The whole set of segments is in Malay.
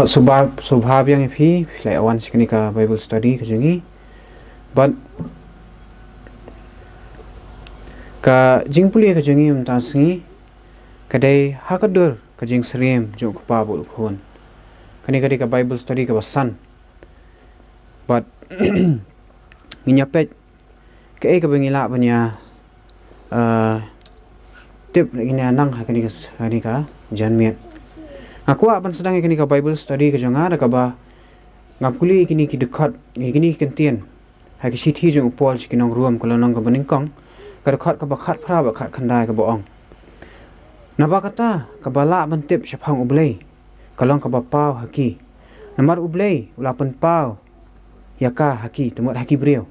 स्वभाव yang fi like awan sekali ka Bible study ka jengi but ka jing puli ka jengi ta singi kadai hakadur ka jing serem jo ka pa bol khon kani ka Bible study ka basan but nginyapet ka e ka bengila banya tip lagi ni nang kani ka janmiat aku apan sedang kini ka Bible study ka janga ka ba ngapuli kini ki dekat kini kentien ha ki sithi jong upol kinong ruam ko lanong ka baningkong ka dekat ka ba khat phra ba khat khandai ka boong naba kata ka bala ban tip shaphang ublei kalong ka ba pau haki namar ublei ulapan pau yaka haki tumot haki breu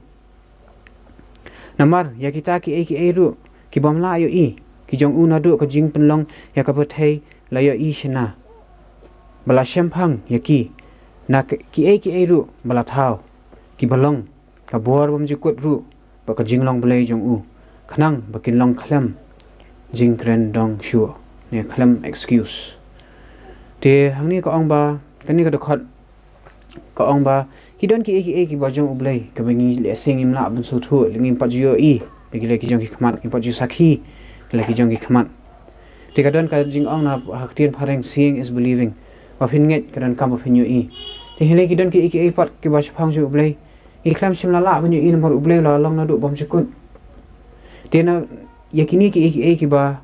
namar ya kita ki ru ki bamla yo I ki jong unadu ka jing penlong ya ka bethei la yo I shena bala shempang yaki na ki ru bala thau ki balong ka bor bam jikut ru ba ka jinglong blai jong u khnang ba kin long khlam jing kren dong shu ne khlam excuse te hangni ka ong ba kani ka dokhat ka ong ba ki don ki ba jong ublai ka bangi le sing im la ban su thu lingim pa ju I ki le ki jong ki khmat ki pa ju sakhi le ki jong ki khmat te ka don ka jing ong na haktien phareng seeing is believing wa phin nget kan kam phin yu I te hele ki don ki pat ki ba phang ju ublei I khlam sim la ban yu I nomor ublei la long na du bom sikut te na yakini ki ba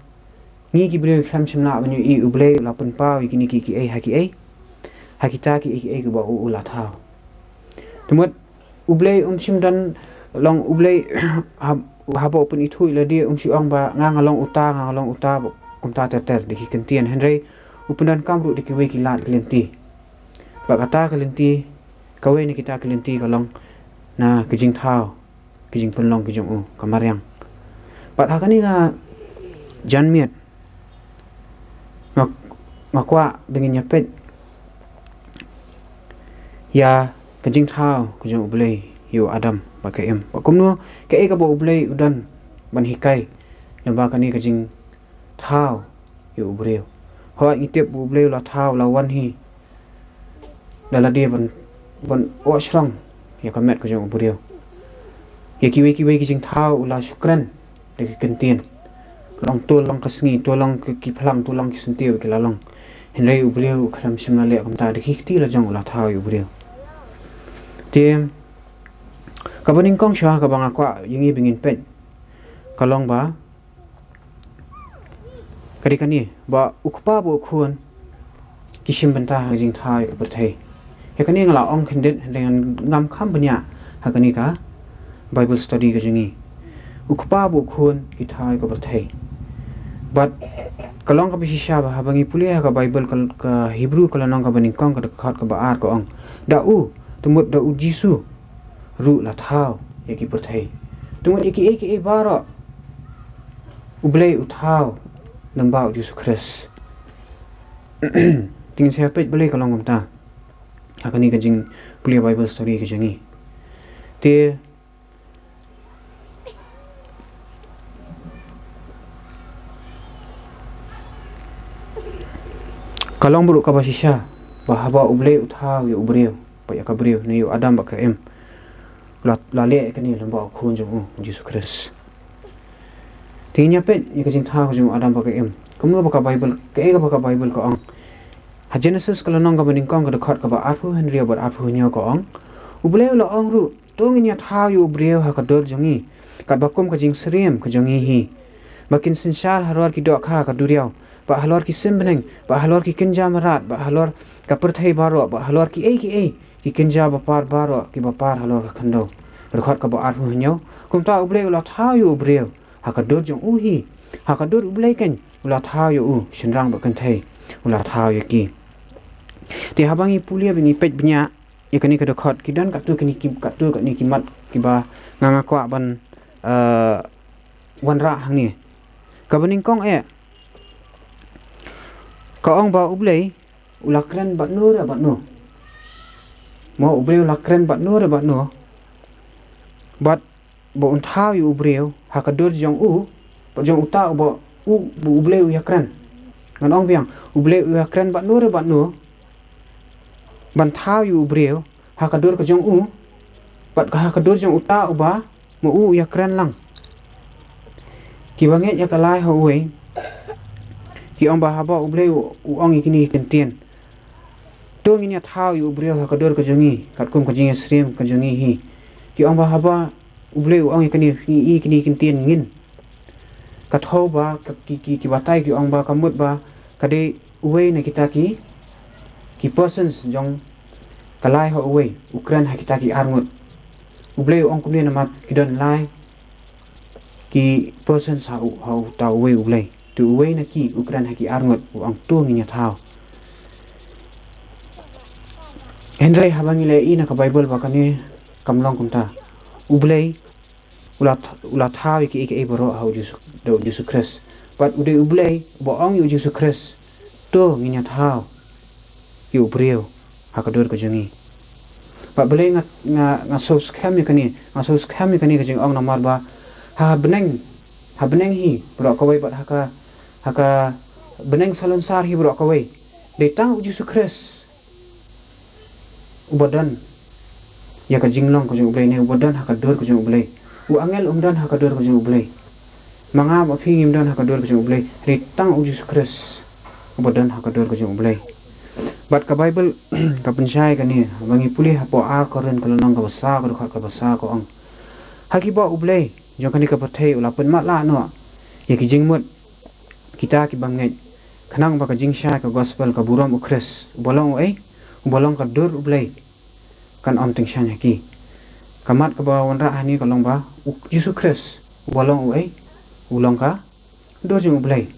ngi ki blei khlam sim la ban yu I ublei la pun pa yakini ki hakita ki ki ba u la tha tumot ublei sim dan long ublei ha ba pun I thui la dia si ong ba nga long uta kumta ter de ki kentien henry upendan kamru di kiwe kilat kelenti ba kata kelenti kawe ni kita kelenti kalong na kijing thau kijing penlong kijong u kamaryang pat hakani nga janmiat makwa bengin nyapet ya kijing thau kijong ublei yu adam ba ka em ba kumno ka e ka bo ublei udan ban hikai lamba kani kijing thau yu ubreu hoa itep bu bleu la thau la wan hi dala dia ban o shrang ya kamet ko jong buriu ya kiwe ki jing thau la shukran de ki kentien long to long kasngi to long ki phlang to long ki sentiu ki la long henrei u bleu khram simna le kam ta de ki ti la jong la thau yu buriu te kabaning kong sha ka banga kwa yingi bingin pet kalong ba kani ba ukpa bo khun kishim banta jing thai ka berthai he kani ngala ong khindet dengan ngam kham banya ha kani ka Bible study ka jingi ukpa bo khun ki thai ka berthai but kalong ka bisisha ba habangi pulia ka Bible ka Hebrew kala nong ka baning kong ka khat ka ba ar ka ong da u tumut da u Jisu ru la thau ye ki berthai tumut ki bara ublei uthau lembau Yesus Kristus tingin saya pet boleh kalau ngomta akan ni kajing pulia Bible story kajangi te kalau buruk kabasisha bahwa ublei uthau ya ubreu pa ya kabreu ni yu adam ba ka em la le kan ni lembau khun jong Yesus Kristus tingnya pet ya kajing thau jong adam ba ka em kumno ba ka Bible ka Bible ka ong ha Genesis kalau nong ka baning kong ka dekat ka ba apu henry ba apu nyo ka ong ubleu la ong ru tong nya thau yu ubreu ha ka dor jongi ka bakum ka jing serem ka jongi hi bakin sinsal harwar ki dok kha ka duriau ba halor ki simbeneng ba halor ki kinja marat ba halor ka perthai baro ba halor ki ki kinja ba par baro ki ba par halor ka khando dekat ka ba apu nyo kumta ubleu la thau yu ubreu ha ka dor jong hi ha ka dor ublei kan ula thau yu shinrang ba kan thai ula thau yu ki te habangi pulia bingi pet bnya ikani ka dekat kidan ka tu kini ki ka tu ka ni kimat ki ba nganga kwa ban wan ra hangi ka baning kong ka ong ba ublei ulakren ba nur ba no mo ublei ulakren ba nur ba no bat bo untau yu ubreu ha ka dor jong ba jong uta ba bu ublei yakren ngan ong biang ublei yakren ba no ban thao yu ubreu hakadur ka jong u pat ka hakadur jong uta uba mo u ya kran lang ki banget ya kalai ho we ki ong ba haba ubreu u ong ikini kentien to ngi ya thao yu ubreu hakadur ka jongi kat kum ka jing stream ka jongi hi ki ong ba haba ubreu ong ikini kentien ngin kat ho ba ki batai ki ong ba kamut ba kade uwe na kita ki persons jong kalai ho uwe ukran ha kita ki arngut ubleu ong kumne namat ki don lai ki persons ha ta uwe ublei tu uwe na ki ukran ha ki arngut ong tu ngi nya thao Henry habangi le ina ka bible ba kani kamlong kumta ublei ula thao ki ke baro ha Jesus Christ but ude ublei bo ong yu Jesus Christ to ngi nya thao yu breu hakadur ka jongi pa bele nga sos khami kani ka jing ong namar ba ha beneng hi bro ka wei bat haka beneng salon sar hi bro ka wei de tang Jesus Christ ubadan ya ka jinglong ka jing ublei ne ubadan hakadur ka jing ublei u angel umdan hakadur ka jing ublei manga ba phingim dan hakadur ka jing ublei de tang Jesus Christ ubadan hakadur ka jing ublei Bat ka Bible ka pensai ka ni bangi puli hapo ar koren kalau nang ka basa ko ang hakiba ublei jong kani ka pathai ula pen mat la no ye ki jingmut kita ki bangai khanang ba ka jingsha ka gospel ka buram ukres bolong ka dur ublei kan om ting shan ki kamat ka ba wanra ani ka long ba Jesus Christ bolong ulong ka dur jing ublei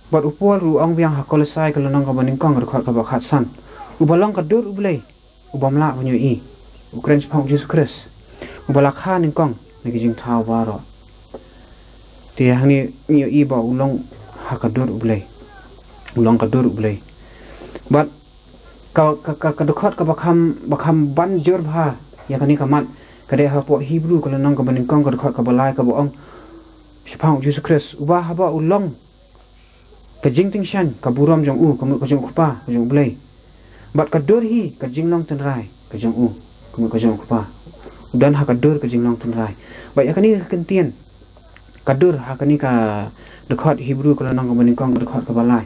Bat upol ru ong biang hakolesai kalau nang ka baning kong rekhot ka ba khatsan ubalong ka dur ublei ubamla punyo i ukren chpong Jesus Christ ubala kha ning kong ngi jing thao ba ro ti hangni ngi i ba ulong hakadur ublei ulong ka dur ublei bat ka dekhot ka bakham ban jor bha ya kani kamat kade ha po Hebrew kalau nang ka baning kong ka dekhot ka balai ka ba ong chpong Jesus Christ uba haba ulong ka jing ting shan ka buram jong u ka jong khupa ka jong blei bat ka dur hi ka jing long ten rai ka jong u ka jong khupa dan ha ka dur ka jing long ten rai ba ya kani kentien ka dur ha kani ka dekhot Hebrew kalau nang ka baning kong ka dekhot ka balai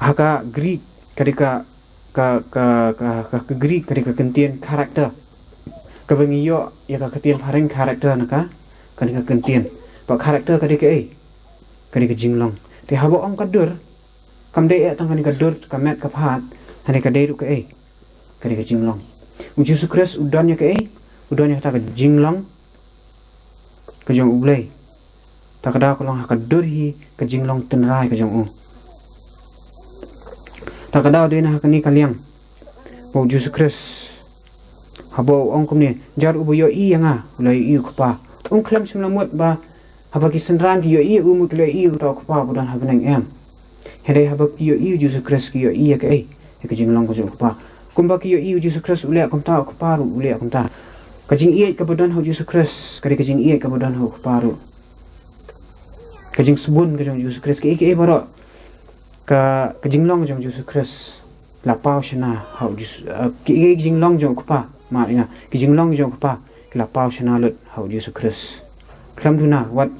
ha ka Greek kadika ka Greek kadika kentien karakter ka bangi yo ya ka kentien pareng karakter naka kadika kentien ba karakter kadika kadika jing long Ti habo ong kadur kam de tang kan kadur kamet ka phat hani ka de ru ka ka jinglong Jesus Christ udan ya ka udan ya ta ka jinglong ka jong ublei ta ka da ko long ka dur hi ka jinglong ten rai ka jong u ta ka da de na ka ni ka liang bo Jesus Christ habo ong kum ni jar ubo yo i yanga ulai i ku pa ong klam sim lamut ba habaki senran ki yo i umut le i uta ko pa budan habneng em hede habaki yo i Jesus Christ ki yo i ka ka jinglong ko jong pa kumba ki yo i Jesus Christ ule kom ta ko pa ru ule kom ta ka jing i ka budan ho Jesus Christ ka jing i ka budan ho ko pa ru ka jing subun ka jong Jesus Christ ki baro ka jinglong jong Jesus Christ la pau shana ho ki jinglong jong ko pa ma ina ki jinglong jong ko pa la pau shana lut ho Jesus Christ klam duna wat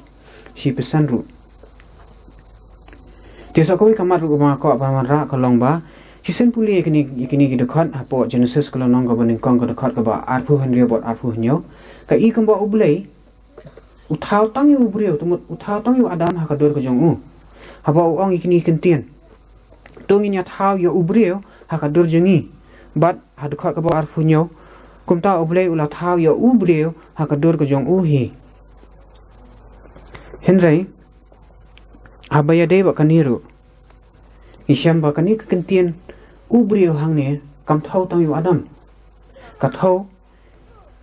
si pesan ru tiasa koi kamar ru ma ko ba man ra ka long ba si sen puli kini ki dekhot apo Genesis kalau nong ka baning kong ka dekhot ka ba arfu henrio bot arfu nyo ka i kam ba ublei uthau tang yu ubreu tumut uthau tang yu adam ha ka dor ka jong u haba ong ikini kentien tong inya thau yo ubreu ha ka dor jengi bat ha dekhot ka ba arfu nyo kumta ublei ula thau yo ubreu ha ka dor ka jong u hi Henry abaya de ba kaniru isyam ba kani kentien ubriyo hang ne kam thau tang yu adam ka thau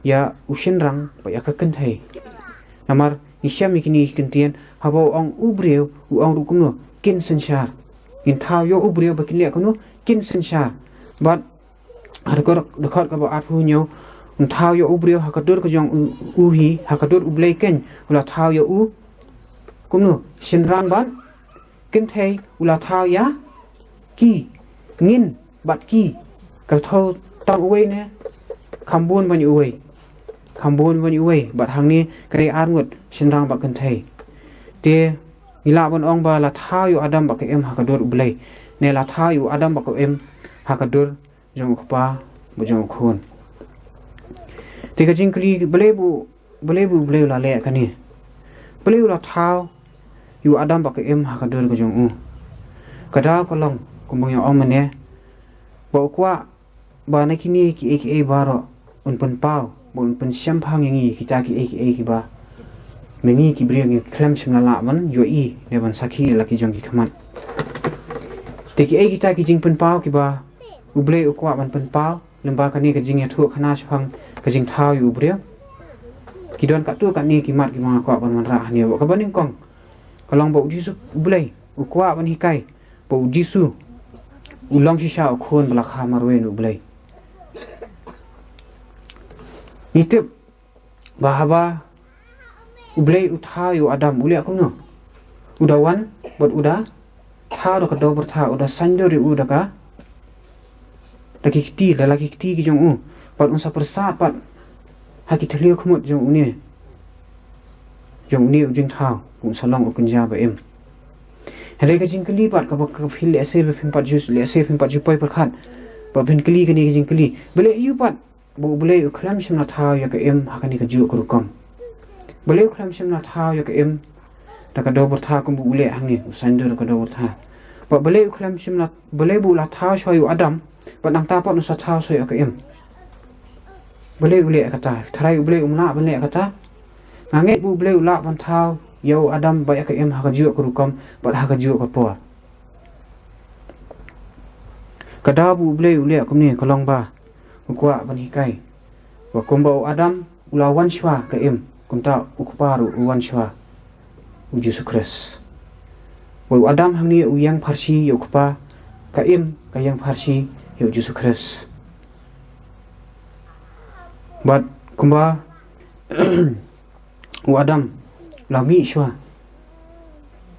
ya ushin rang ba ya ka kenthai namar isyam ikini kentien habo ong ubriyo u ong rukum no kin sanshar in thau yo ubriyo ba kinle kono kin sanshar but har ko dekhot ka ba arfu nyo thau yo ubriyo hakadur ka jong uhi hakadur ublei ken ula thau yo u kumno shinran ban kenthai ula thau ya ki ngin bat ki ka thau tang uwe ne khambun ban uwe bat hang ni kare ar ngut sinrang ba kan thai te ila bon ong ba la tha yu adam ba ka em ha ka dor ublei ne la tha yu adam ba ka em ha ka dor jong khpa bu jong khun te ka jing kli blebu la le ka ni blebu la tha yu adam ba ka em ha ka dor ka jong u ka da ko long ko mo yo om ne bo kwa ba na kini ki ek e baro un pun pau bon pun champang yangi kita ki ek ba mengi ki briang ki klem chimla la man yo I ne ban sakhi la ki jong ki khaman te ki kita ki jing pun pau ki ba uble ukwa ban pun pau lemba ka ni ka jing ya thu khana chphang ka jing thau yu brio ki don ka tu ka ni ki mat ki ma kwa ban man ra ni ka ban kong kalong bo jisu uble ukwa ban hi kai bo jisu ulong shisha khon bla kha marwe nu uble Nitip bahaba ublei utha yu adam uli aku no udawan bot uda tha ro ka do bertha uda sanjori uda ka laki kiti ki jong u pat unsa persa pat haki thliu khmut jong uni ujing tha un salong ukunja ba em hele ka jing kli pat ka fil ase be phim pat jus le ase phim pat ju poi par khan ba phin kli ka ni jing kli bele yu pat bo bele khlam shim na tha ya ka em hakani ka ju ku kom bele khlam shim na tha ya ka em ta ka do bur tha kum bu le hang ni usan do ka do bur tha ba bele khlam shim na bele bu la tha sho yu adam ba nang ta pa nu sa tha so ya ka em bele ka ta thrai bele umna bele ka ta ngange bu bele la ban tha yo adam ba ya ka em ha ka ju ku kom ba ha ka ju ka por ka da bu bele ule kum ni ka long ba ukwa ban hi kai wa kumba adam ulawan shwa ka em kumta ukparu uwan shwa u Yesus Kristus wa adam hangni uyang farsi ukpa ka em ka yang farsi yo Yesus Kristus bat kumba u adam lami shwa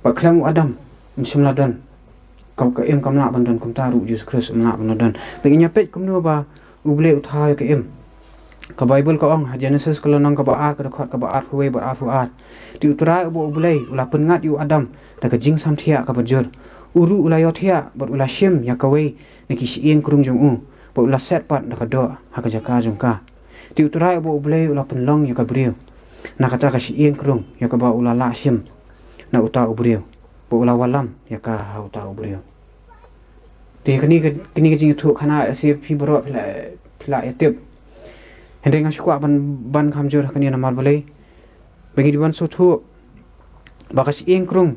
ba klam u adam msimladan ka em kamna bandan kumta ru Yesus Kristus na bandan beginya pet kumno ba uble utha ka em ka bible ka ong Genesis ka lanang ka ba ar ka khat ka ba ar huwe ba ar fu ar ti utra bo uble ula pengat yu adam da ka jing sam thia ka bajur uru ula yo thia ba ula shim ya ka we ne ki sien krung jong u ba ula set pat da ka do ha ka jaka jong ka ti utra bo uble ula penlong ya ka brio na kata ka sien krung ya ka ba ula la shim na uta ubrio ba ula walam ya ka ha uta ubrio te kani ka jing thu khana ase phi bro phila etep hende nga shukwa ban khamjur kani na mar balai bagi diban so thu bakas engkrung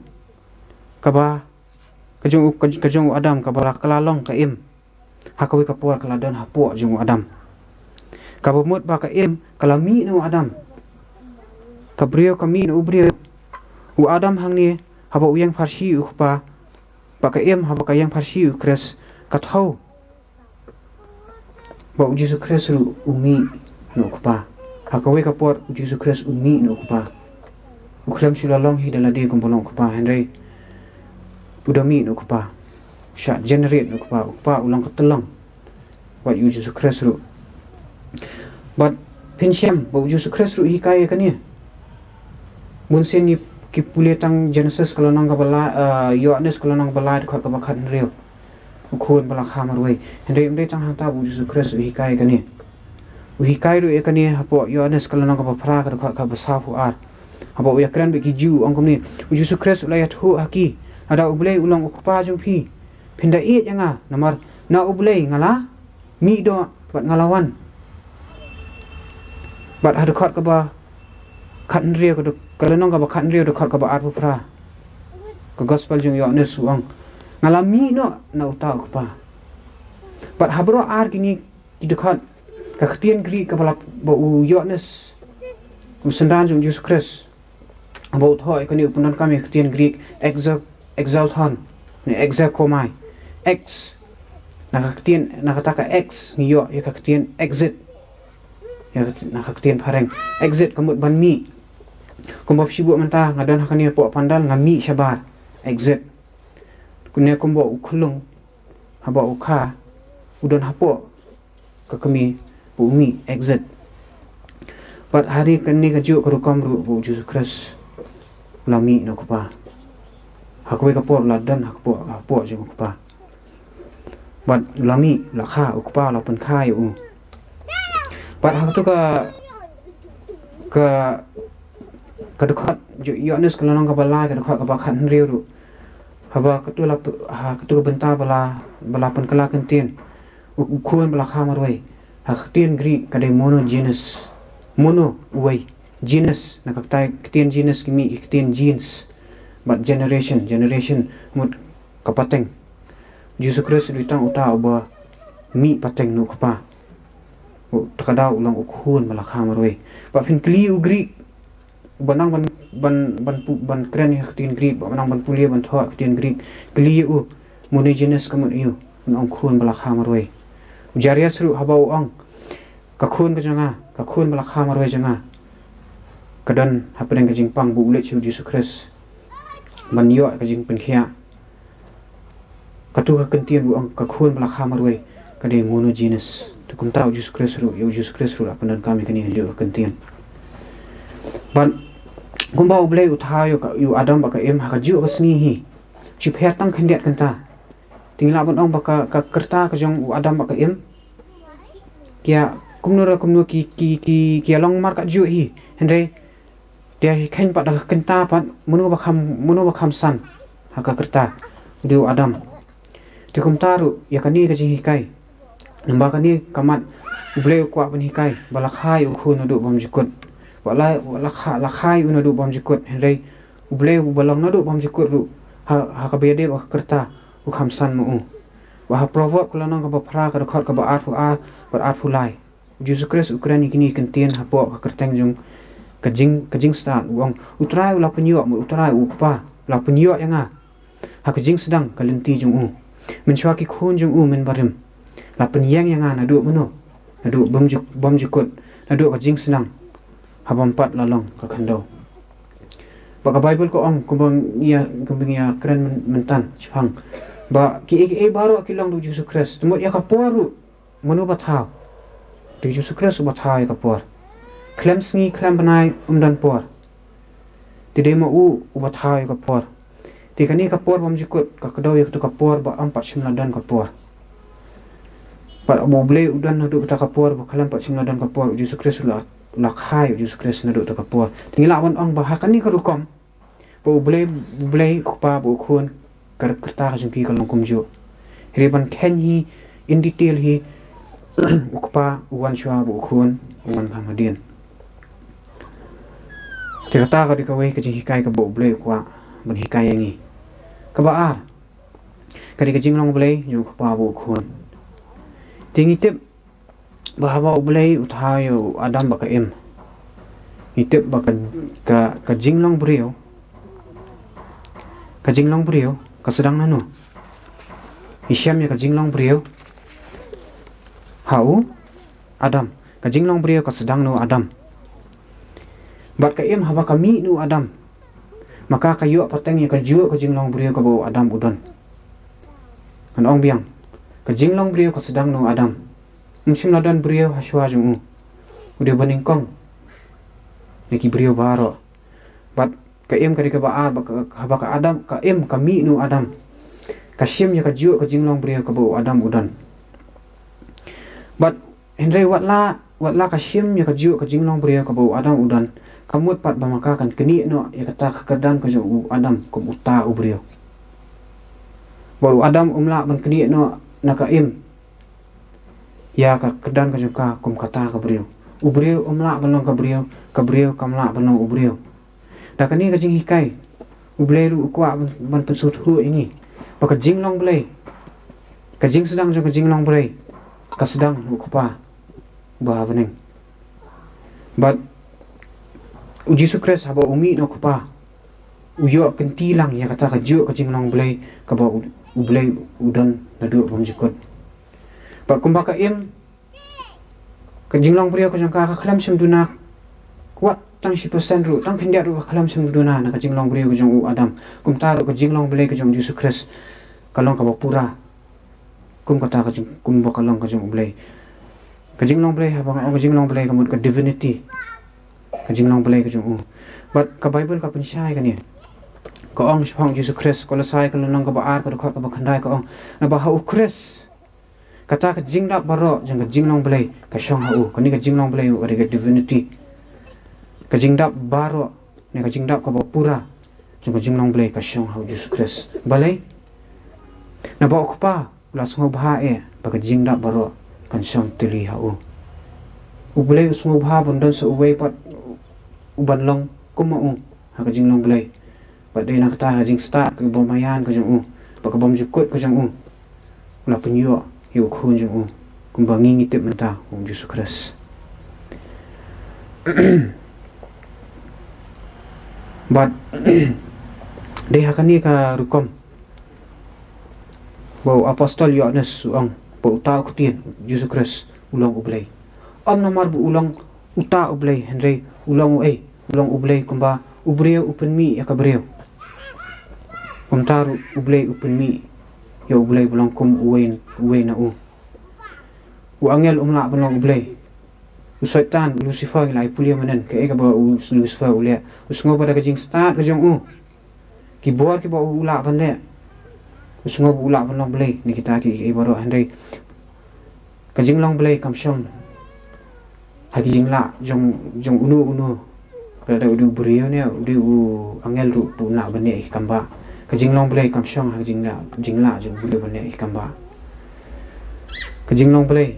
kaba kajong adam kaba kalalong ka em hakawi ka por kala dan hapo jong adam kaba mut ba ka em kalami no adam kabrio kami no ubrio u adam hangni haba uyang farsi u khpa ba ka em haba ka yang farsi u kres ka thau ba u Yesus Kristus umi no khpa hakawi ka por u Yesus Kristus umi no khpa u khlam shilalong hi dala de kum bolong khpa henry udami no khpa sha generate no khpa ulang ka telang wa u Yesus Kristus but pinshem ba u Yesus Kristus hi kai ka ni munsen ni ki puletang Genesis kalau nang ka bala Yohanes kalau nang bala ka ka bakhat real khon bala khamar we hende imde tang hata bu Yesus Kristus hikai kani hikai ru ekani hapo Yohanes kalau nang ka phra ka basa fu ar hapo ya kran be ki ju angkom ni Yesus Kristus la ya thu haki ada ublei ulang ukpa jung phi pinda e yanga namar na ublei ngala mi do bat ngalawan bat hadu khat ka ba khan rio ka kalau nang ka ba khan rio do khat ka ba ar fu phra ka gospel jung Yohanes uang ngalami no na utau pa pat habro ar kini ki dekat ka khtian gri ka bala bo Yohanes usendan jung Yesus Kristus abo thoi kani upunan kami khtian gri exalton ne exakomai x na khtian na kata ka x ni yo ya ka khtian exit ya na khtian phareng exit kamut ban mi kumba sibu manta ngadan hakani po pandal ngami sabar exit kunya kombo ukhulung haba ukha udon hapo ka kami umi exit pat hari kani ka ju ka rukam ru bu Yesus Kristus lami no pa hakwe ka por la dan hakpo je pa bat lami la kha ukpa la pen kha yu pat hak tu ka dekat Yohanes kalau nang ka bala ka dekat ka bakhan riu ru haba ka tu la ha ka tu benta bala pen kala kentien ukhuan bala kha marwai hak tien gri ka de monogenous mono uai genus na kaktai ketien genus kimi ketien genes but generation mut kapateng Yesus Kristus ditang uta oba mi pateng nu kapa takada ulang ukhun malakha marwe pa fin kli ugri banang ban kren ketien gri banang ban pulia ban tho ketien gri kli u monogenous kamun yu nong khun malakha marwe jarias ru habau ang kakhun ka janga kakhun malakha marwe janga kadan hapeng ka jing pang bu le chu Yesus Kristus man yo ka jing pen khia katu ka kentien bu ang kakhun malakha marwe ka de monogenous tu kum tau Yesus Kristus ru yo Yesus Kristus ru apan kami kani jo kentien ban kumba uble uthayo ka yu adam ba ka em ha ka ju basni hi chi phe tang khandiat kanta tingla ban ong ba ka kerta ka jong adam ba ka em kia kumnura ki long mar ka ju hi henry dia khain pa da kenta pa munu ba kham san ha ka kerta diu adam ti kum taru ya kani ka ji kai namba kani kamat ble kwa ban hi kai bala khai u khun du bom jikut wala la khai u du bom jikut henry ble u balong na du bom jikut ru ha ka bede ba kerta u kham san mu wa ha provok kula nang ka ba phra ka khot ka ba ar fu lai Yesus Kristus Ukraini kini kentien ha po ka kerteng jung kajing stan uang utrai la penyo utrai ukpa la penyo yanga ha kajing sedang kalenti jung menchwa ki khun jung men barim la penyang yanga na du meno na du bom jikut na du kajing sedang ha bompat lalong ka khando baka bible ko ong kumbang ya keren mentan chang ba ki baro ki long du Yesus Kristus mo ya ka poru meno bathau di Yesus Kristus bathau ka por klem sngi klem banai dan por ti demo bathai ka por ti kani ka por bom jikut ka kado yak tu ka por ba am 4 dan ka por par boble udan nadu ta ka por ba khalam 4 dan ka por Yesus Kristus la khai Yesus Kristus nadu ta ka por tingla wan ong ba hakani ka rukom boble ku pa bo khun kar kerta ka jungki ka longkum jo reban khen hi in detail hi ukpa uwan shwa bo khun uwan hamadin te kata ka di ka wei ka jing hikai ka bo ble kwa ban hikai yangi ka ba ar ka di ka jing long ble yu ka pa bo khun tingi tip ba ba ble uthayo adam ba ka em itip ba ka jing long brio ka sedang nanu isyam ya ka jing long brio hau adam ka jing long brio ka sedang no adam bat ka em haba kami nu adam maka kayu pateng ya ka ju ka jinglong brio ka bo adam udon kan ong biang ka jinglong brio ka sedang nu adam musim ladan brio haswa jung udah baning kong neki brio baro bat ka em ka di ka ba haba ka adam ka em kami nu adam ka sim ya ka ju ka jinglong brio ka bo adam udon bat henry watla ka sim ya ka ju ka jinglong brio ka bo adam udon kamut pat bamaka kan keni no ya kata kedan ka jo adam kum uta ubrio baru adam umla ban keni no nakaim ya ka kedan ka jo ka kum kata ka brio ubrio umla balong ka brio kamla balong ubrio da kani ka jing hikai uble ru kwa ban pensut hu ini baka jing long ble ka jing sedang jo ka jing long ble ka sedang hu pa ba beneng but Yesus Kristus haba umi no kupa uyo kentilang ya kata ka jo ka jinglong blai ka ba ublai udan na do bom jikot pa kumba ka em ka jinglong brio ka jang ka khlam sem duna kuat tang 10% ru tang khendia ru khlam sem duna na ka jinglong brio ka jang u adam kum ta ru ka jinglong blai ka jang Yesus Kristus kalong ka ba pura kum kata ka kum ba kalong ka jang ublai kajing long play habang kajing long play kamut ka divinity kajing long play kajung but ka Bible ka pensyai kan ni ka ong shong Jesus Christ Kolosai ka lanang ka baar ka dokot ka bakhandai ka ong na ba hau Christ kata kajing dak baro jang kajing long play ka shong hau kani kajing long play ka divinity kajing dak baro ni kajing dak ka pura jang kajing long play ka shong hau Jesus Christ balai na ba ko pa la sungo bha ba kajing dak baro kan shong tili hau ublay sungo bha bundan so uway pat uban long kumau ha kajing long play ba dei nak ta kajing start ka bomayan ka jang ba ka bom jukut ka jang la penyo yu khun jang kumbangi ngitip menta Jesus Christ but dei hakani ka rukom bau apostol Yohanes suang bau tau kutien Jesus Christ ulang ublay am namar bu ulang uta ublay henry ulang ublay kumba ubreu upenmi ya kabreu kumtaru ublay upenmi ya ublay bulang kum uwen na u angel umla bulang ublay usaitan Lucifer ngai pulia manen ke ka ba Lucifer ulia usngo pada kajing start kajong ki bor ki ba ula bande usngo ula bulang ublay ni kita ki baro henry kajing long ublay kamsham hagi jingla jong unu pada udu brio ne udu angel ru puna bane kamba kajing long ublay kamsham hagi jingla jong udu bane kamba kajing long ublay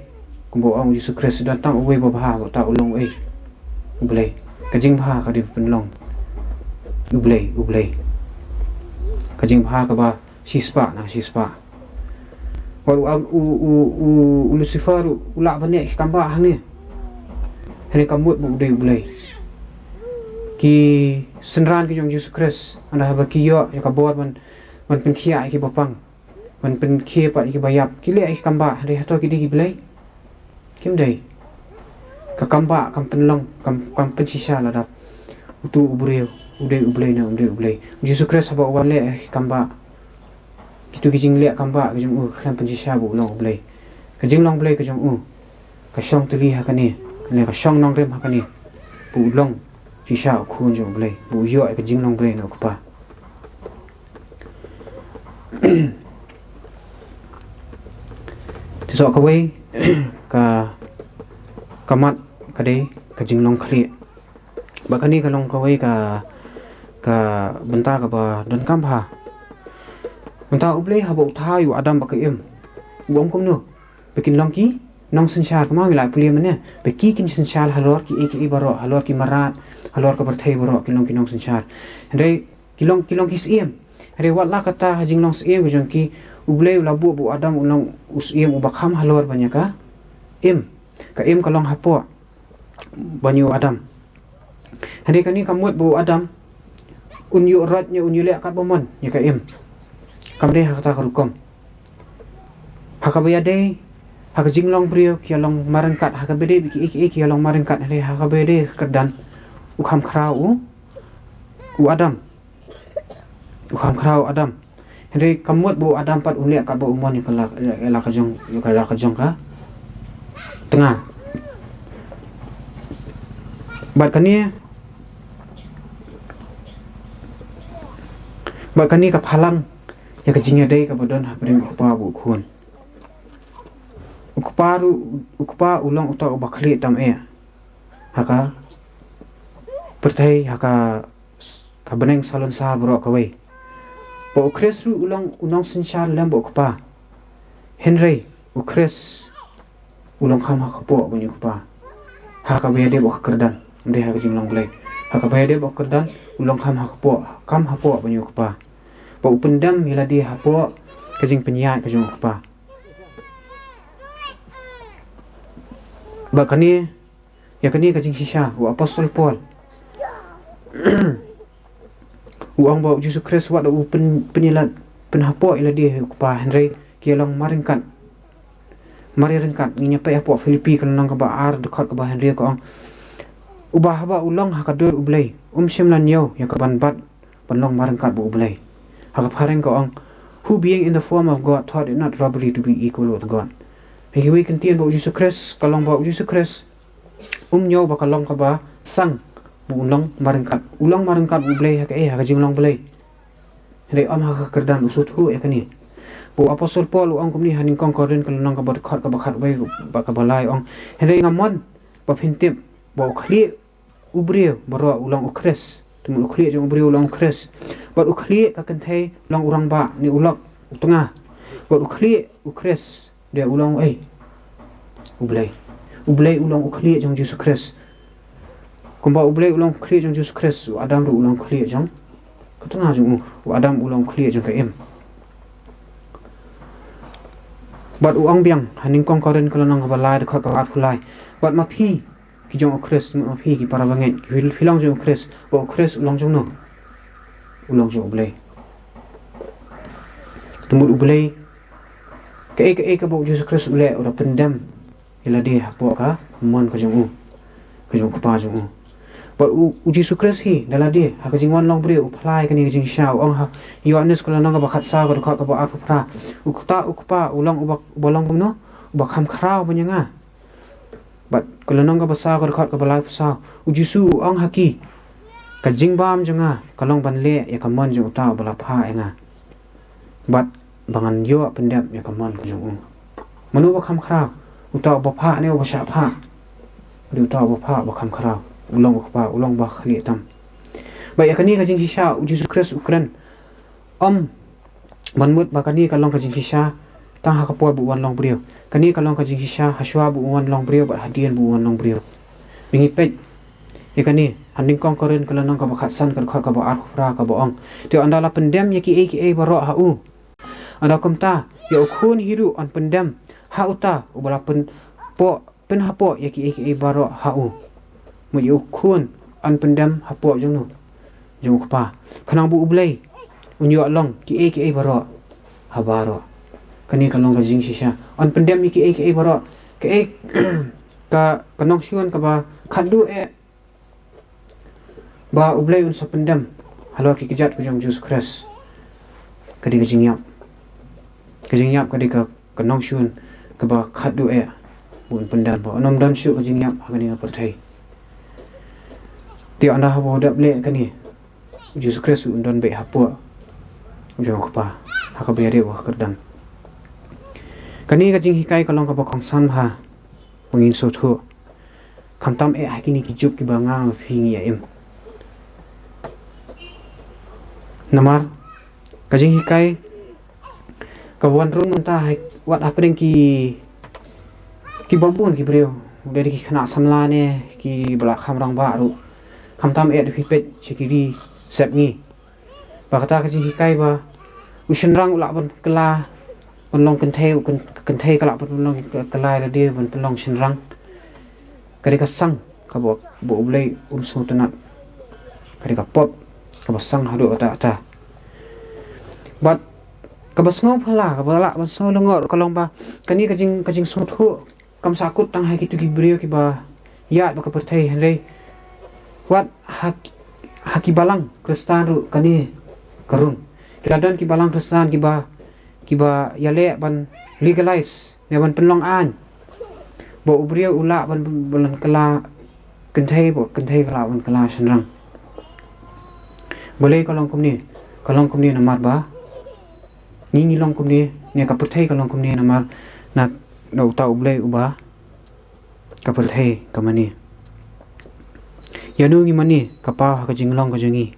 kumbo ang Jesus Christ datang uwe babha ta ulong ublay kajing bha ka di penlong ublay kajing bha ka ba sispa walu ang Lucifer ula bane kamba hang ni hari kamut bu ublay ki senran ki jong Jesus Christ anda haba ki yo ya ka bor man pen khia ki bapang man pen khia pa ki bayap ki le ki kamba hari hato ki di ublay kim dai ka kamba kam penlong kam pensisa ladap utu ubreu ublay na ublay Jesus Christ haba wale kamba kitu kijing le kamba kijing khlan pensisa bu long ublay kijing long ublay kijing ka shong tili ha kani ne ka shong nong rem ha kani bu long sisa khun jong ublay bu yo ka jing long ublay no pa so ka wei ka kamat kade ka jinglong khali bakani ka long kawai ka bentar ka ba don kam ha bentar ublay ha bo tha yu adam ba ka em bom kom no bekin long ki nong sanchar ka ma ngai pulia mane beki kin sanchar halor ki ek baro halor ki marat halor ka berthai baro ki nong sanchar ndai kilong ki siem re wala kata jinglong siem jong ki ublay labu bu adam ulong usiem ubakham halor banyak ka em kalong hapo banyu adam hari kani kamut bu adam unyu ratnya unyu le kat bomon ya ka em kamde hakata karukom hakabaya haka jinglong brio ki long marangkat hakabede biki ki long marangkat hari hakabede kerdan ukham khrau adam ukham khrau adam hari kamut bu adam pat unle kat bu umon la ka jong ka tengah bat kani ka phalang ya ka jingya dei ka bodon ha pring upa bu khun ukpa ulong uta bakhli tam haka pertai haka ka beneng salon sa bro ka wei po ukres ru ulong unong sinchar lam bo ukpa henry ukres ulong kham ha kapo bunyi kupa ha ka be de bo kerdan de ha jing long blai ha ka be de bo kerdan ulong kham ha po bunyi kupa po pendam mila di ha po ka jing penyat ka jing kupa ba kani ya kani ka jing sisa wa apostol Paul uang ba Jesus Christ wa da penyilat penhapo ila di kupa henry ki long maringkan mari rengkat nginya pe apo Filipi kan nang ka ba ar dekat ka ba henry ko ubah ba ulong ha ka dur ublay simlan yo ya ka ban bat panlong marengkat bu ublay ha ka phareng ko who being in the form of God thought it not robbery to be equal with God Bagi we kentian ba Yesus Kristus kalong ba Yesus Kristus nyo ba kalong ka ba sang bu ulang marengkat bu blai ha ka jing long blai Hei ha ka kerdan usut hu kani bu apostol Paul ong kumni haning kong korin kalong ka ba khat bai ba ka balai ong hei ngamon ba phintip ba khli ubriu baro ulang ukres tumu khli jong ubriu ulang ukres ba ukhli ka kenthai long urang ba ni ulak tengah ba ukhli ukres dia ulang ublai ulang ukhli jong Yesus Kristus kumba ublai ulang ukhli jong Yesus Kristus Adam ru ulang ukhli jong ketengah jong Adam ulang ukhli jong ka em bat uang biang haning kong koren kalonang balai de khat ka at khulai bat ma phi ki jong Kristus ma phi ki para banget ki hilang jong Kristus ba Kristus ulang jong no ulang jong ublai tumut ublai ka ba Yesus Kristus ublai ora pendam ila dia hapo ka mon ka jong pa jong ba Yesus Kristus hi dala dia ha ka jing wan long bri apply ka ni jing shao ong ha Yohanes kala nang ba khat sa ka ka ba at pra ukpa ulang ubak bolong no ba kham khrao banyanga bat kala nang ba sa ka ka ba lai sa Yesu ong haki ka jing bam jonga kalong ban le ya ka mon jong ta ba la pha nga bat bangan yo pendap ya ka mon ka jong manu ba kham khrao uta ba pha ne ba sha pha du ta ba pha ba kham khrao ulang ba khali tam ba ya kani ka jing sha Yesus Kristus ukran manmut ba kani ka long ka jing sha ta ha ka po bu wan long brio kani ka long ka jing sha haswa bu wan long brio ba hadian bu wan long brio bingi pet ya kani haning kong koren ka long ka ba khatsan ka ka ba ar fra ka ba ong ti andala pendem ya ki ba ro ha anda komta ya khun hiru an pendem ha uta ubala pen hapo ya ki baro ha mu yu khun an pendam hapo jong no jong pa khanang bu ublai unyo long ki baro ha baro kani kalong ka jing shisha an pendam ki baro ka kanong shuan ka ba khandu ba ublai un sa pendam halo ki kejat ku jong Yesus Kristus kadi ka jing yap kadi ka kanong shuan ka ba khadu bun pendam ba nom dan shu ka jing yap ha kani ka perthai ti anda ha bodap le kani Yesus Kristus undon be hapo jong pa ha ka bere wa kerdan kani ka jing hikai kalong ka ba khong san ha ngin so thu khamtam ha kini ki jup ki ba nga phi ngi em namar ka jing hikai ka wan run ta wat apring ki babun ki breu dari ki khana samla ne ki bla khamrang ba ru khamtam fi pet chikiri sep ngi ba kata ka ji hikai ba usen rang ula bon kala bon long kan thei kala bon long kala la dia bon long sin rang kari ka sang ka bo blai so tanat kari ka pop ka ba sang hadu ta but ka ba sngo phala ka ba la ba sngo longor kalong ba kani ka jing so thu kam sakut tang hai ki tu ki brio ki ba ya ba ka perthai henrei wat haki balang Kristan ru kani karung kiladan ki balang Kristan ki ba yale ban legalize ne ban penlong an bo ubrio ula ban kala kenthai kala ban kala sanrang boleh kalong kumni namar ba ni long kumni ne ka perthai kalong kumni namar na no ta ublai uba ka perthai kamani yanu ngi mani kapa ka jinglong ka jingi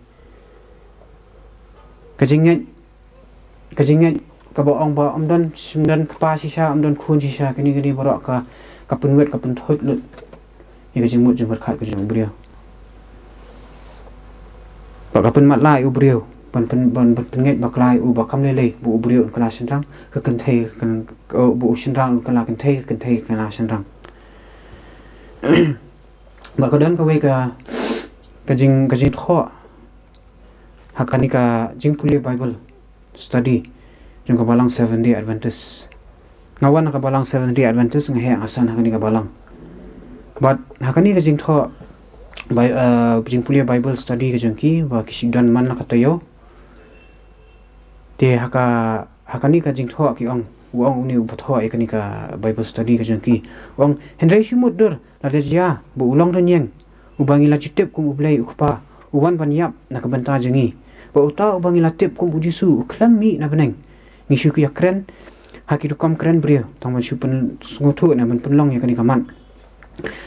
ka jinget ka ba ong ba amdan simdan kapa sisa amdan khun sisa kini borok ka punwet ka pun thot lut ni ka jingmut jing khat ka jing brio ba ka pun mat lai u brio ban penget ba klai u ba kam le bu brio kana senrang ka kan thei kan bu senrang kana kan thei kana senrang ba ka dan ka we ka jing tho hakani ka jing puli Bible study jong ka balang 7-day Adventist ngawan ka balang 7-day Adventist ngahe asan hakani ka balang but hakani ka jing tho jing puli Bible study ka jong ki ba kisidan man na katayo te hakani ka jing tho ki ong uang uni ubotho ikani ka Bible study ka jangki uang Henry Shumut dur la dia bu ulang renyeng ubangi la citep kum ublai ukpa uwan banyap na ka banta jangi ba uta ubangi la tip kum ujisu uklam mi na beneng ngishu ku yakren haki dukam kren brio tang man pen nguthu na ben penlong yakani kaman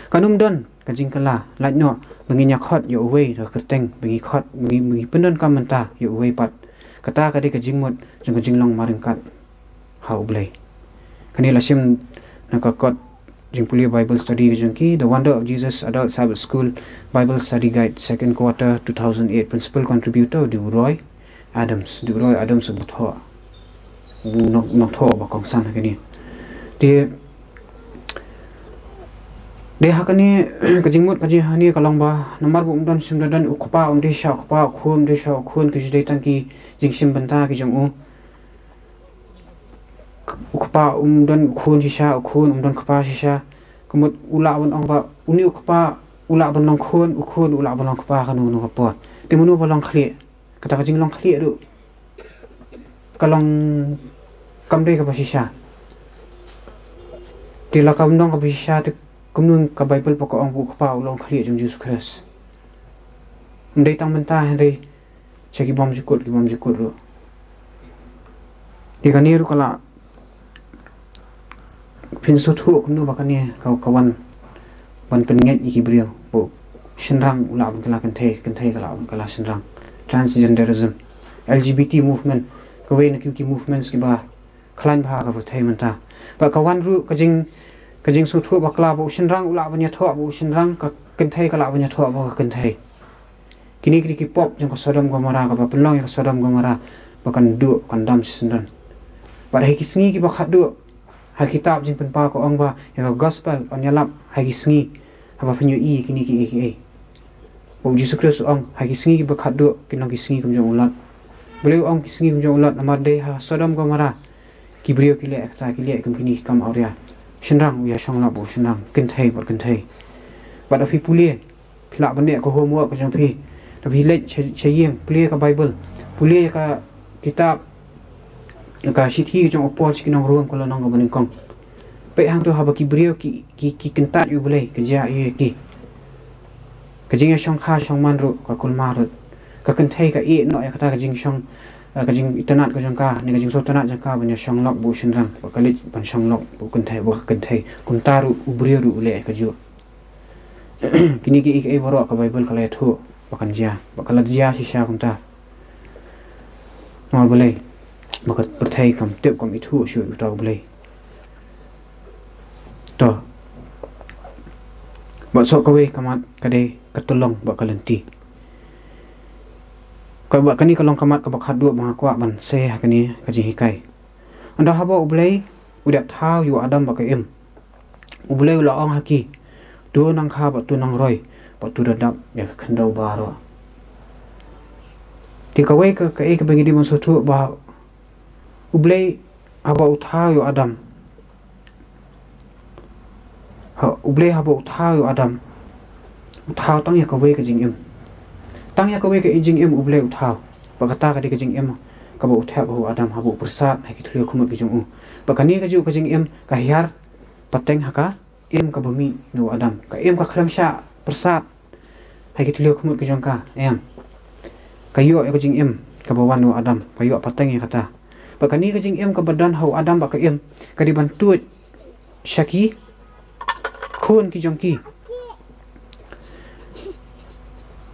kanum don kajing kala lajno bengi nyakhot yo we ra kerteng bengi khot bengi pendon kamanta yo we pat kata kadi kajing mot jeng kajing long maringkat how blay kani lasim nakakot jing pulia Bible study jengki The Wonder of Jesus Adult Sabbath School Bible Study Guide second quarter 2008 principal contributor di Roy Adams sebutho bu nok tho ba kong san kani de hakani kajingmut kaji hani kalong ba nomor bu umdan simdadan ukpa umde sha ukpa khum de sha khun ki jidai tan ki jingsim banta ki jong ukpa umdan khun sha khun umdan kpa sha kumut ula ban ong ba uni ukpa ula ban nong khun ula ban nong kpa kanu no kapot timunu balong khli kata kajing long khli ru kalong kamde ka basisha tila kam nong ka basisha kumnung ka Bible poko ang buka pa ulong khali jong Jesus Christ ndai tang menta henry cheki bom jikut ro di kaniru kala pinso thu kumnu bakani kawan ban penget iki brio bo shinrang ula ban kala kan thai kala ban kala shinrang transgenderism LGBT movement kawe na ki movements ki ba klan ba ka thai menta ba kawan ru kajing su thu bakla bo shinrang ula banya tho bo shinrang ka kenthai kala banya tho bo ka kenthai kini ki pop jeng ko Sodom Gomora ka ba pelong ka Sodom Gomora bakan du kan dam sindan pada heki sngi ki ba khadu ha kitab jeng penpa ko ong ba ya gospel on yalap heki sngi ha penyu i kini ki bo Jesus Christ ong heki sngi ki ba khadu kinong ki sngi kum jong ulat beliau ong ki sngi kum jong ulat amar de ha Sodom Gomora ki brio ki le ekta ki le kum kini kam auria shinrang ya shongla bo shinrang kenthai ba da phi pulie phila bane ko homework ko jang phi da phi le cheyeng pulie ka Bible pulie ka kitab ka sithi jong opol sikinong ruam ko lanong baning kong pe hang to haba ki brio ki kentat yu bule ke ja ye ki ka jing shong kha shong man ru ka kulma ru ka kenthai ka e no ya kata ka jing shong ka jing itanat ko jang ka ni ka jing so tanat jang ka banya shong lok bo shinrang ba kalit ban shong lok bo kenthai kun taru ubrio ru le ka ju kini ki e boro ka Bible kala thu bakan ja bakala ja si sha kun ta nor bole bakat perthai kam tep kam ithu shu ta bole to ba so kawe kamat kade katulong bakalanti ka ba kani kalong kamat ka bakhat du ma kwa ban se ha kani ka ji hikai anda haba ublei udak thau yu adam ba ka em ublei la ong haki do nang kha ba tu nang roi ba tu dadap ya ka khandau ba ro ti ka we ka e ka bengi di mon so thu ba ublei haba uthau yu adam ha ublei haba uthau yu adam uthau tang ya ka we ka jing em tang ya kawe ke injing em uble uthau bakata ka de jing em ka bo uthau ho adam habu prasad ha ki thliyo khumut ki jung ba kani ka ju ka jing em ka hiar pateng haka em ka bumi no adam ka em ka khlamsha prasad ha ki thliyo khumut ki jung ka em ka yo ka jing em ka bawan no adam ka yo pateng ya kata ba kani ka jing em ka badan ho adam ba ka em ka di bantu shaki khun ki jung ki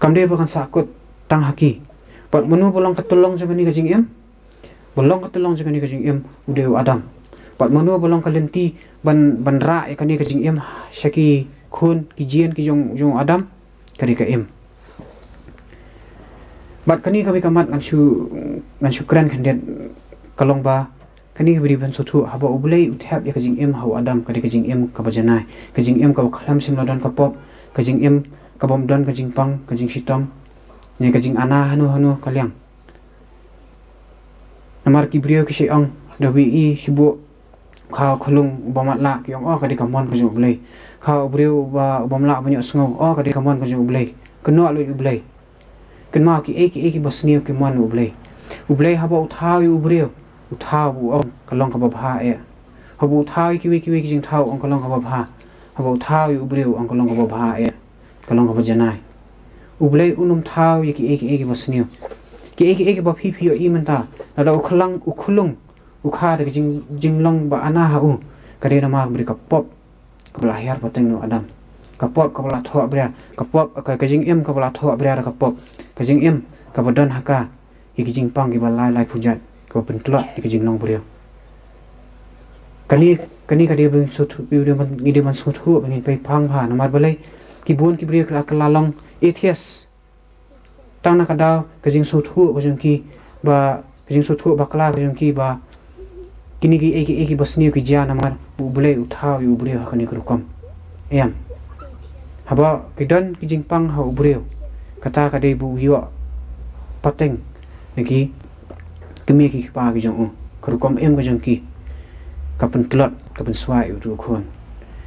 kamde bakan sakut tang haki pat menu bolong katulong sa kani kajing em bolong katulong sa kani kajing em udeu adam pat menu bolong kalenti ban ra e kani kajing em shaki khun ki jien ki jong adam kani ka em bat kani kami kamat ngan kran khandet kalong ba kani ka bri ban sothu haba ublei uthap ya kajing em hau adam kani kajing em ka bajanai kajing em ka khlam sim ladan ka pop kajing em kabom don kajing pang kajing sitom ni kajing ana hanu kalyang namar ki brio ki seong dawi i sibu kha khulung bamat la ki ong o kadi kamon ko jublei kha brio ba bamla banyo sngo o kadi kamon ko jublei keno lu jublei kenma ki e ki basni ki mon ublei haba uthau yu brio thao bu ong kalong ka ba pha e habu thao ki ki jing thao ong kalong ka ba pha habu thao yu breu ong kalong ka ba pha e kalong ka ba janai ublei unum thao ki e basniu ki ba phi phi i menta la da ukhalang ukhulung ukha de jing long ba ana ha u kare na ma bri ka pop ka la hyar pateng no adam ka pop ka la tho bra ka pop ka jing em ka la tho bra ka pop ka jing em ka ba don haka ki jing pang ki ba lai phujat ka pen tla ki jing long bria kani ka de bing so thu bi de man ngi de man so thu bing pe phang pha na mar balai ki bun ki bria ka la long ethias tang na ka da ka jing so thu ba jing ki ba jing so thu ba kala ka jing ki ba kini ki ki basni ki jia na mar bu bule uthau yu bria ha kani krukom em haba kidan ki jing pang ha bria kata ka de bu yo pateng niki kemi ki pa ki jong krukom em ka jong ki kapen telot kapen swai u khon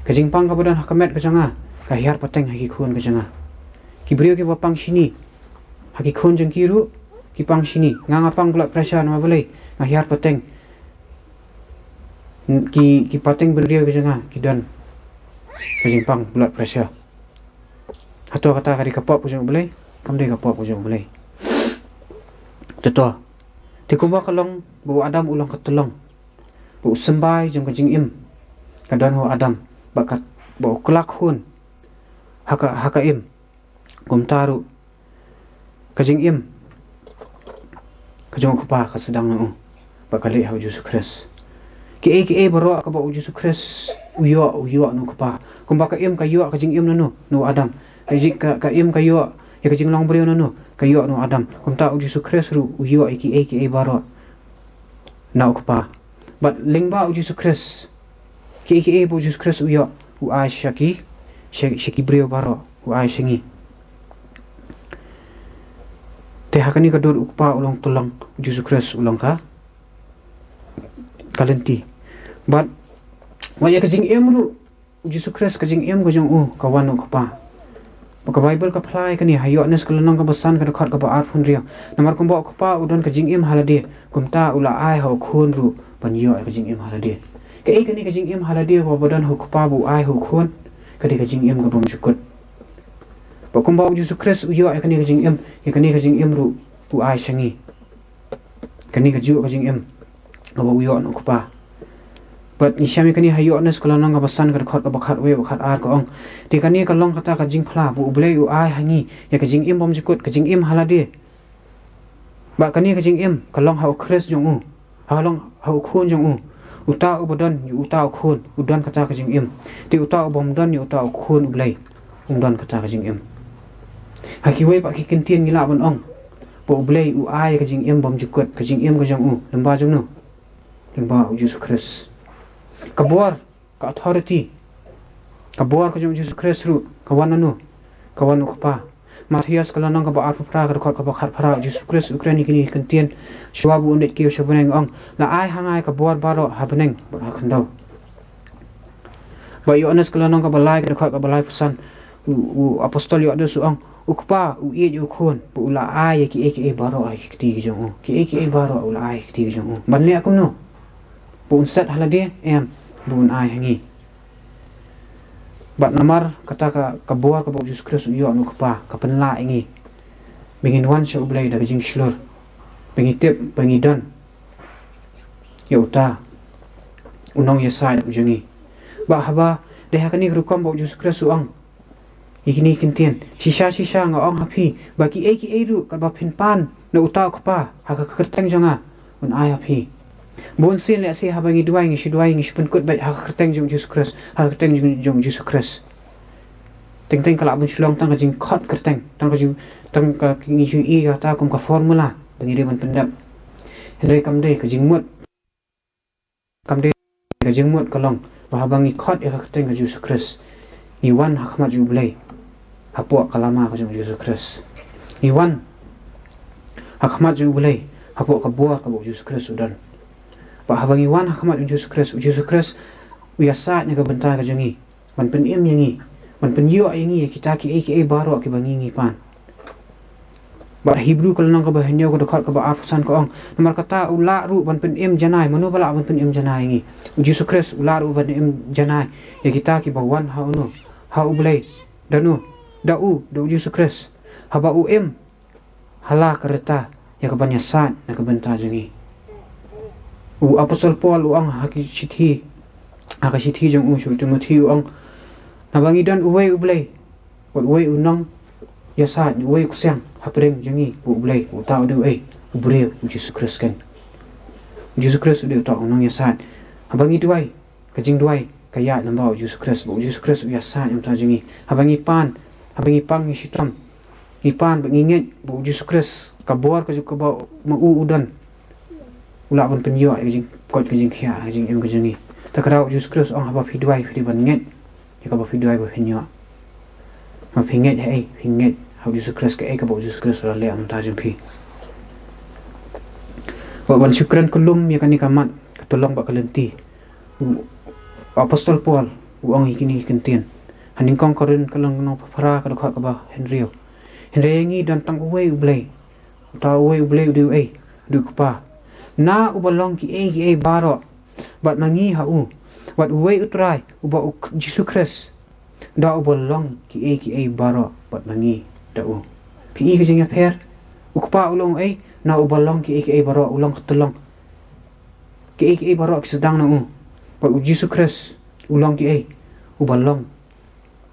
ka jing pang ka badan hakamet ka janga ka hiar pateng ha ki khon ka janga ki bria ki wa pang sini ha ki khon jong ki ru ki pang sini nga pang blood pressure na bale nga hiar pateng ki pateng bria ka janga ki dan ka jing pang blood pressure hato kata ka di kapop ka jong bale kam de kapop ka jong bale teto ti ko ba kalong bu adam ulang katulong bu sembai jong ka jing im ka dan ho adam bakat bu kelak hun haka im kum taru ka jing im ka jong ko pa ka sedang no bakali ha Yesus Kristus ki baro ka ba Yesus Kristus uyo no ko pa kum ba ka im ka yo ka jing im no adam ka im ka yo ya ka jing long brio no ka yo no adam kum ta Yesus Kristus ru uyo ki baro na ko pa but lingba Yesus Kristus ki bu Yesus Kristus uyo u ai shaki brio baro u ai singi te hakani ka dor ukpa ulong tulang Yesus Kristus ulang ka kalenti but waya ka jing emru Yesus Kristus ka jing em ko jong kawan ko pa baka Bible ka apply kani hayo nes kalonong ka basan ka khat ka ba ar phun ria namar ko ba ko pa udon ka jing em halade kumta ula ai ho khun ru pan yo ka jing em halade ka kani ka jing em halade ko bodan ho ko pa bu ai ho khun ka de ka jing em ka bom chukut ba kum ba Yesus Kristus yo kani ka jing em kani ka jing em ru bu ai sangi kani ka ju ka jing em ka ba yo no ko pa but ni syami kani hayo nes kalonong ka basan ka khat ka bakhat we bakhat ar ko ong ti kani ka long kata ka jing phla bu blei u ai hangi ya ka jing im bom jikut ka jing im halade ba kani ka jing im ka long ha Kristus jong ha long ha khun jong uta ubodon yu uta khun udon kata ka jing im ti uta bom don yu uta khun blei don kata ka jing im ha ki we ba ki kintien ngila bon ong bo blei u ai ka jing im bom jikut ka jing im ka jong lamba jong no lamba Yesus Kristus kabuar ka authority kabuar ka Yesus Kristus ru kawan ko pa Matias kalanang ka ba ar pra ka ka ba khar phara Yesus Kristus Ukraine kini kentien shwabu unit ki shabuneng ong la ai hangai ka buar baro habneng ba khandau ba Yohanes kalanang ka balai ka ka balai pesan u apostol yo adu su ong ukpa u ye yu khon bu la ai ki baro ai ki ti jong ki baro la ai ki ti jong ban le aku no bun set halade em bun ai hangi bat namar kata ka buar ka Yesus Kristus yo no pa ka penla ingi bingin wan se ublai da jing shlur bingi tep bingi dan yo ta unong yesai ujengi ba haba de hakani rukom Yesus Kristus ang ikini kintien sisa nga ong hapi baki ru ka ba pinpan na uta ko pa haka kerteng jonga un ai hapi bon sin le se habangi duai ngi duai ngi pun kut bai haka kerteng jong Yesus Kristus haka kerteng jong Yesus Kristus teng kala bun shlong tang ka jing khot kerteng tang ka ngi ju i ka ta kum ka formula bangi de man pendap hendai kam de ka jing mut kalong ba habangi khot ya kerteng ka Yesus Kristus ni wan hakmat ju blai hapo kalama ka jong Yesus Kristus ni wan hakmat ju blai hapo ka buat ka Yesus Kristus dan ba habangi wan hakmat Yesus Kristus uyasa ni ka benta ka jongi man pen yangi man pen yo yangi kita ki baro ki bangi pan Ba Hebrew kalau nang ka ba henyo ko dekat ka ba arfusan ko ong nomor kata ula ru ban pen em janai manu bala ban pen em janai ngi Yesus Kristus ula ru ban em janai ya kita ki bawan ha uno ha ublei danu dau do Yesus Kristus ha ba em hala kereta ya ka banya sat na ka benta jengi apostol Paul uang hakisithi hakasithi jong Timothy uang nabangidan uwei ublei uwei unang ya sat uwei kusyang hapreng jengi ublei utau de ubreu Yesus Kristus kan Yesus Kristus de utau unang ya sat habangi duai kajing duai kaya nambau Yesus Kristus Yesus Kristus ya sat em ta jengi habangi pan habangi pang ni sitam ipan benginget Yesus Kristus kabor ka ka ba udan ula ban penyo jing kot jing khia jing em jing ta karau Yesus Kristus ong haba fidwai fi ban nget ya ka ba fidwai ba penyo ma pinget pinget ha Yesus Kristus ka ka ba Yesus Kristus la le am ta jing pi wa ban syukran kulum ya kani kamat katolong ba kalenti apostol Paul ong ikini kentien haning kong korin kalong no phara ka ka ba Henry Henry dan tang uwei ublei ta uwei ublei du kupa na ubalong ki baro bat mangi ha bat uwei utrai uba Yesus Kristus da ubalong ki baro bat mangi da pi ke jing per ukpa ulong na ubalong ki baro ulong ketolong ki baro sedang na bat Yesus Kristus ulong ki ubalong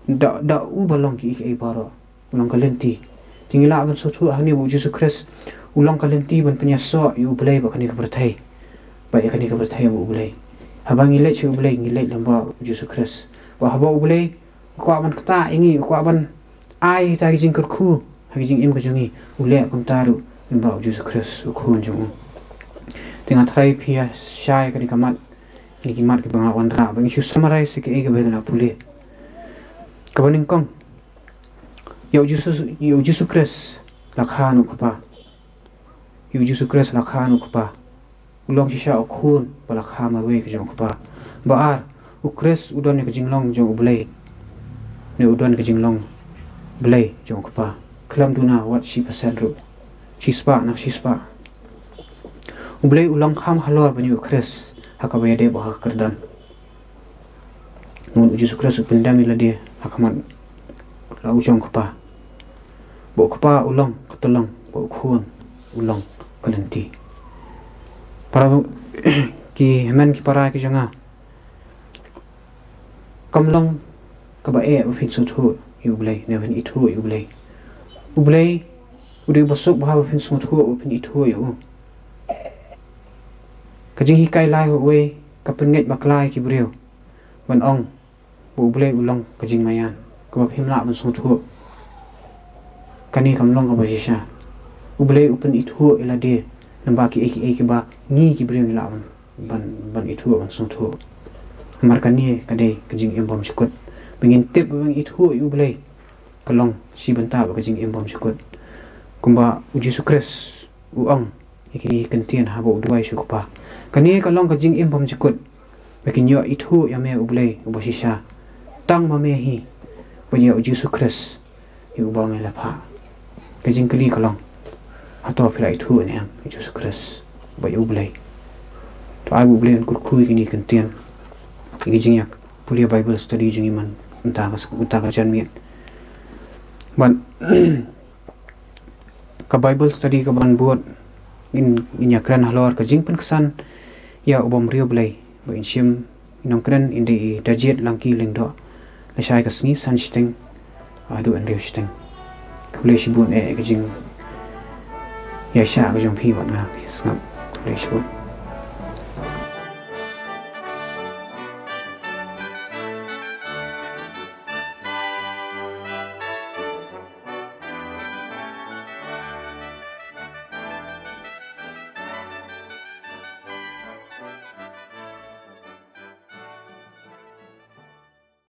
da ubalong ki baro ulong kalenti tingila ban sotu ahni bu Yesus Kristus ulang kalenti ban penyaso yu belai ba kani kabertai ba kani kabertai bu belai habang ile chu belai ngile lamba Yesus Kristus ba haba belai ko ban kata ingi ko ban ai ta jing kurku ha jing im ko jungi ule kon taru lamba Yesus Kristus ko jung tinga thrai phia shai kani kamat ni kimat ke bang awan ra bang Yesus samarai se ke ga bena pule kabaning kong Yo Yesus Kristus lakha nu kupa Yo Yesus Kristus lakha nu kupa ulong sisa okun balakha marwe ke jong kupa baar ukris udon ne ke jinglong jong ublei ne udon ke jinglong blei jong kupa klam duna wat si pasadru sispa ublei ulang kham halor banyu Kristus hakabaya de bah kerdan nu Yesus Kristus pendami la dia hakaman la ujong kupa bo kupa ulang ketolong bo khun ulang kalenti para ki heman ki para ki janga kamlong ka ba ba fin so thu yu blai ne ven itu yu blai ude basuk ba fin so thu fin itu yu ka jing hi kai lai we ka penget baklai ki breu ban ong bo blai ulang ka jing mayan ka ba phim la ban so thu kani kamlong ka ba sha ublei upen itu ila de namba ki ba ni ki breu la ban itu ban so thu markani kade kajing embom sikut bengin tip bang itu ublei kalong si benta ba kajing embom sikut kumba Yesus Kristus uang iki kentian habo duai sukupa kani kalong kajing embom sikut bakin yo itu ya me ublei ubosisha tang mamehi banya Yesus Kristus yu ba me la pha kajing kali kalong atau pira itu ne Yesus Kristus ba ublei to ai ublei kur kui kini kentian iki jing yak pulia Bible study jing iman entah ka janmian ban ka Bible study ka ban buat in yakran halor ka jing pen kesan ya ubom rio blai ba insim inong kren indi dajet langki lengdo la shai ka sni san steng adu an rio steng ka blai shibun ka jing ya sha ka jong phi ban nga phi snap ka blai shibun